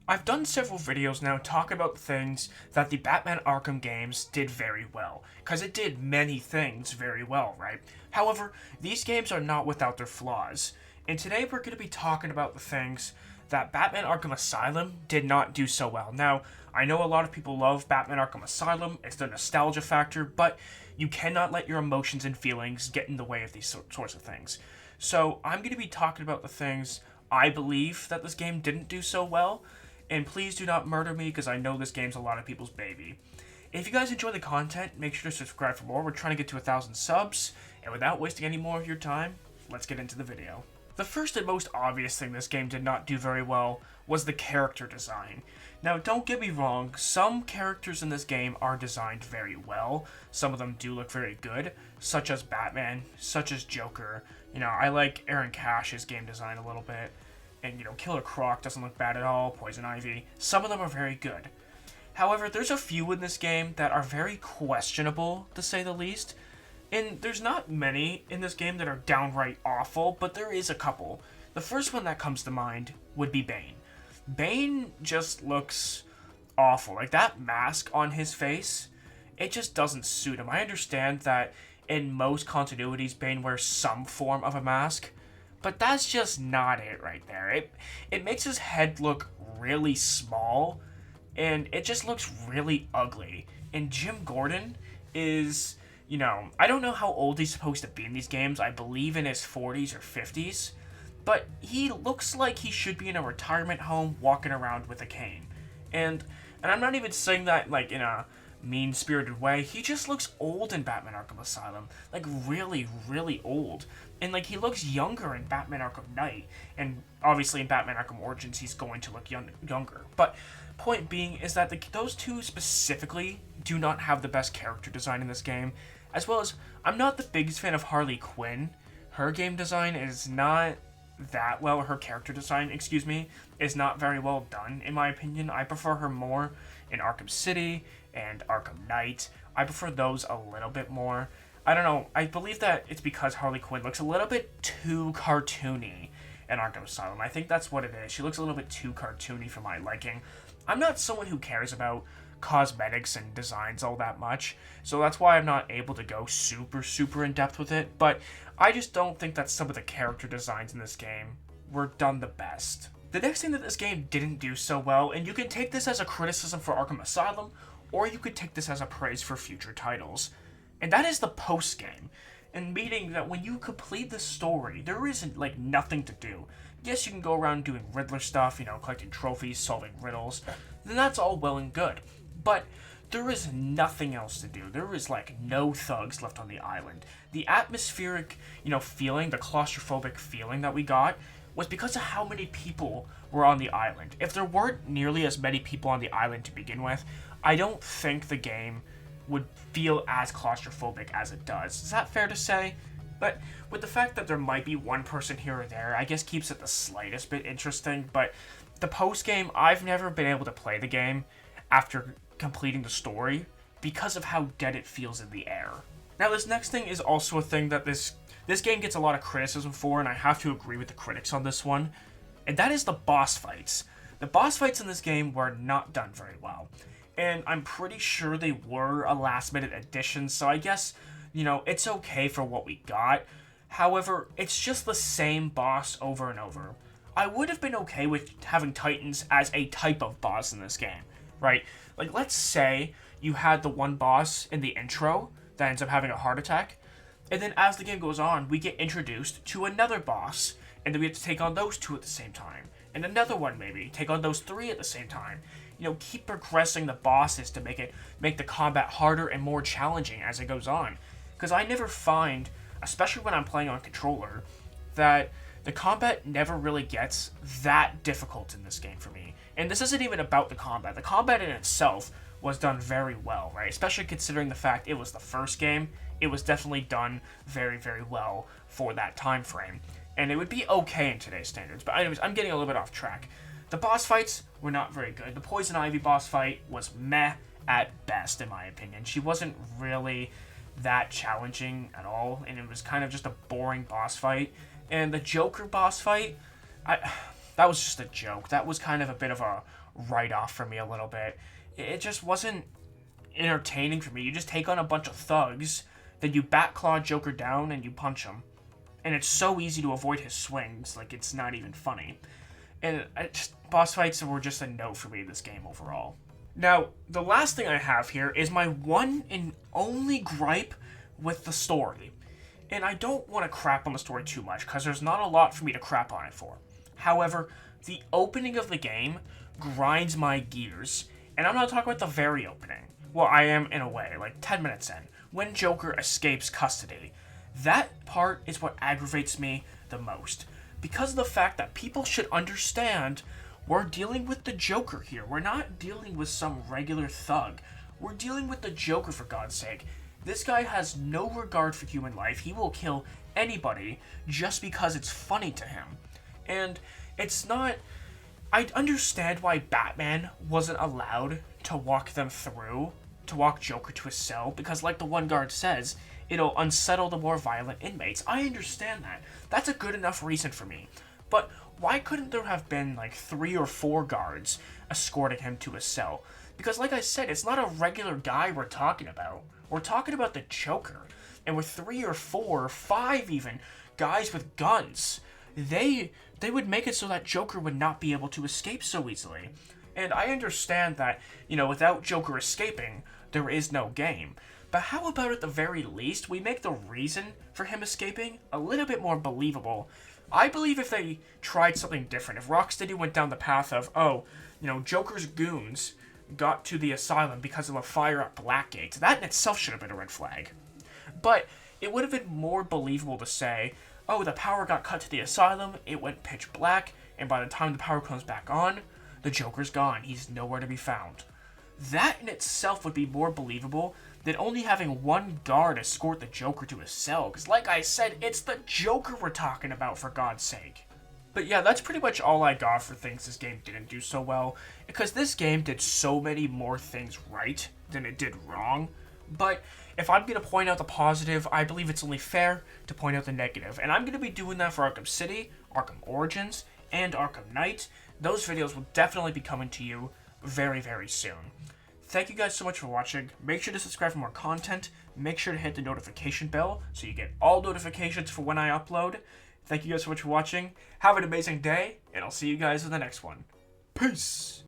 I've done several videos now talking about things that the Batman Arkham games did very well, because it did many things very well, right? However, these games are not without their flaws, and today we're going to be talking about the things that Batman Arkham Asylum did not do so well. Now, I know a lot of people love Batman Arkham Asylum, it's the nostalgia factor, but you cannot let your emotions and feelings get in the way of these sorts of things. So, I'm going to be talking about the things I believe that this game didn't do so well, and please do not murder me because I know this game's a lot of people's baby. If you guys enjoy the content, make sure to subscribe for more. We're trying to get to 1,000 subs, and without wasting any more of your time, let's get into the video. The first and most obvious thing this game did not do very well was the character design. Now, don't get me wrong, some characters in this game are designed very well. Some of them do look very good, such as Batman, such as Joker. You know, I like Aaron Cash's game design a little bit. And, Killer Croc doesn't look bad at all, Poison Ivy. Some of them are very good. However, there's a few in this game that are very questionable, to say the least. And there's not many in this game that are downright awful, but there is a couple. The first one that comes to mind would be Bane. Bane just looks awful. Like, that mask on his face, it just doesn't suit him. I understand that in most continuities, Bane wears some form of a mask, but that's just not it right there. It makes his head look really small, and it just looks really ugly. And Jim Gordon is, I don't know how old he's supposed to be in these games. I believe in his 40s or 50s. But he looks like he should be in a retirement home walking around with a cane. And I'm not even saying that like in a mean-spirited way. He just looks old in Batman Arkham Asylum. Like, really, really old. And, like, he looks younger in Batman Arkham Knight. And, obviously, in Batman Arkham Origins, he's going to look younger. But, point being is that those two specifically do not have the best character design in this game. As well as, I'm not the biggest fan of Harley Quinn. Her game design is not that well. Her character design, is not very well done, in my opinion. I prefer her more in Arkham City and Arkham Knight. I prefer those a little bit more. I don't know, I believe that it's because Harley Quinn looks a little bit too cartoony in Arkham Asylum. I think that's what it is. She looks a little bit too cartoony for my liking. I'm not someone who cares about cosmetics and designs all that much, so that's why I'm not able to go super in depth with it, but I just don't think that some of the character designs in this game were done the best. The next thing that this game didn't do so well, and you can take this as a criticism for Arkham Asylum, or you could take this as a praise for future titles, and that is the post-game. And meaning that when you complete the story, there isn't, like, nothing to do. Yes, you can go around doing Riddler stuff, collecting trophies, solving riddles, then that's all well and good. But there is nothing else to do. There is, like, no thugs left on the island. The atmospheric, feeling, the claustrophobic feeling that we got was because of how many people were on the island. If there weren't nearly as many people on the island to begin with, I don't think the game would feel as claustrophobic as it does. Is that fair to say? But with the fact that there might be one person here or there, I guess keeps it the slightest bit interesting. But the post-game, I've never been able to play the game after completing the story because of how dead it feels in the air. Now, this next thing is also a thing that this game gets a lot of criticism for, and I have to agree with the critics on this one, and that is the boss fights. The boss fights in this game were not done very well, and I'm pretty sure they were a last-minute addition, so I guess, it's okay for what we got. However, it's just the same boss over and over. I would have been okay with having Titans as a type of boss in this game, right? Like, let's say you had the one boss in the intro that ends up having a heart attack, and then as the game goes on, we get introduced to another boss, and then we have to take on those two at the same time, and another one maybe, take on those three at the same time. Keep progressing the bosses to make the combat harder and more challenging as it goes on. Because I never find, especially when I'm playing on controller, that the combat never really gets that difficult in this game for me. And this isn't even about the combat. The combat in itself was done very well, right? Especially considering the fact it was the first game. It was definitely done very well for that time frame. And it would be okay in today's standards. But anyways, I'm getting a little bit off track. The boss fights were not very good. The Poison Ivy boss fight was meh at best, in my opinion. She wasn't really that challenging at all, and it was kind of just a boring boss fight. And the Joker boss fight, that was just a joke. That was kind of a bit of a write off for me a little bit. It just wasn't entertaining for me. You just take on a bunch of thugs, then you bat-claw Joker down and you punch him. And it's so easy to avoid his swings, like it's not even funny. And boss fights were just a no for me in this game overall. Now, the last thing I have here is my one and only gripe with the story. And I don't want to crap on the story too much, because there's not a lot for me to crap on it for. However, the opening of the game grinds my gears. And I'm not talking about the very opening. Well, I am in a way, like 10 minutes in, when Joker escapes custody. That part is what aggravates me the most. Because of the fact that people should understand we're dealing with the Joker here. We're not dealing with some regular thug. We're dealing with the Joker, for God's sake. This guy has no regard for human life. He will kill anybody just because it's funny to him. And it's not... I understand why Batman wasn't allowed to walk them through, to walk Joker to his cell, because like the one guard says, it'll unsettle the more violent inmates. I understand that. That's a good enough reason for me. But why couldn't there have been like 3 or 4 guards escorting him to his cell? Because like I said, it's not a regular guy we're talking about. We're talking about the Joker. And with 3 or 4 or 5 even guys with guns, they would make it so that Joker would not be able to escape so easily. And I understand that, without Joker escaping, there is no game. But how about at the very least, we make the reason for him escaping a little bit more believable? I believe if they tried something different, if Rocksteady went down the path of, Joker's goons got to the asylum because of a fire at Blackgate, that in itself should have been a red flag. But it would have been more believable to say, the power got cut to the asylum, it went pitch black, and by the time the power comes back on, the Joker's gone. He's nowhere to be found. That in itself would be more believable than only having one guard escort the Joker to his cell. Because like I said, it's the Joker we're talking about, for God's sake. But yeah, that's pretty much all I got for things this game didn't do so well. Because this game did so many more things right than it did wrong. But if I'm going to point out the positive, I believe it's only fair to point out the negative. And I'm going to be doing that for Arkham City, Arkham Origins, and Arkham Knight. Those videos will definitely be coming to you very, very soon. Thank you guys so much for watching. Make sure to subscribe for more content. Make sure to hit the notification bell so you get all notifications for when I upload. Thank you guys so much for watching. Have an amazing day, and I'll see you guys in the next one. Peace!